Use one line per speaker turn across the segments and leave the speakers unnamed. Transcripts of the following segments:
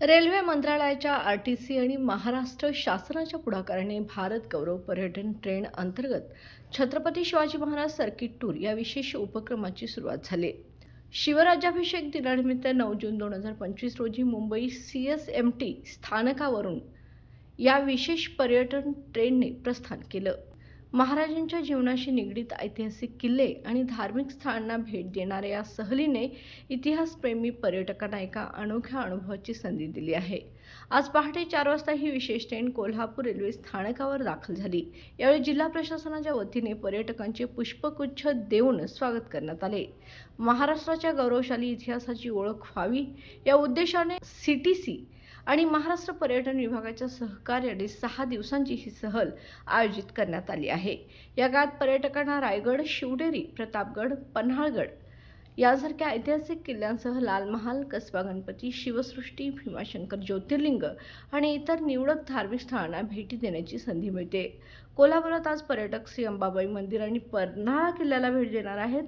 Railway मंत्रालयाच्या RTC आणि महाराष्ट्र शासनाच्या पुढाकाराने भारत गौरव पर्यटन ट्रेन अंतर्गत छत्रपती शिवाजी महाराज सर्किट टूर या विशेष उपक्रमाची सुरुवात झाली। शिवराज्याभिषेक दिनानिमित्त 9 जून 2025 रोजी मुंबई सीएसएमटी स्थानकावरून या विशेष पर्यटन ट्रेनने प्रस्थान केलं। महाराजांच्या जीवनाशी निगडित ऐतिहासिक किल्ले आणि धार्मिक स्थळांना भेट देणाऱ्या या सहलीने इतिहासप्रेमी पर्यटकांना एका अनोख्या अनुभवाची संधी दिली आहे। आज पहाटे 4 वाजता ही विशेष ट्रेन कोल्हापूर रेल्वे स्थानकावर दाखल झाली। यावेळी जिल्हा प्रशासनाच्या वतीने पर्यटकांचे पुष्पगुच्छ देऊन स्वागत करण्यात आले। महाराष्ट्राच्या गौरवशाली इतिहासाची ओळख व्हावी या उद्देशाने सीटीसी आणि महाराष्ट्र पर्यटन विभागाच्या सहकार्याने 6 दिवसांची ही सहल आयोजित करण्यात आली आहे। या काळात पर्यटकांना रायगड, शिवनेरी, प्रतापगड, पन्हाळगड यासारख्या ऐतिहासिक किल्ल्यांसह लाल महाल, कसबा गणपती, शिवसृष्टी, भीमाशंकर ज्योतिर्लिंग आणि इतर निवडक धार्मिक स्थळांना भेटी देण्याची संधी मिळते। कोल्हापुरात आज पर्यटक श्री अंबाबाई मंदिर आणि पन्हाळा किल्ल्याला भेट देणार आहेत।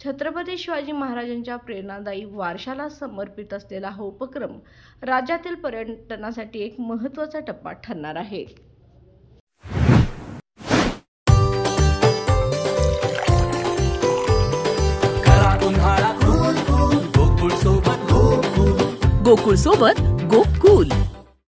छत्रपती शिवाजी महाराजांच्या प्रेरणादायी वारशाला समर्पित असलेला हा उपक्रम राज्यातील पर्यटनासाठी एक महत्त्वाचा टप्पा ठरणार आहे।
गोकुळ सोबत गोकुळ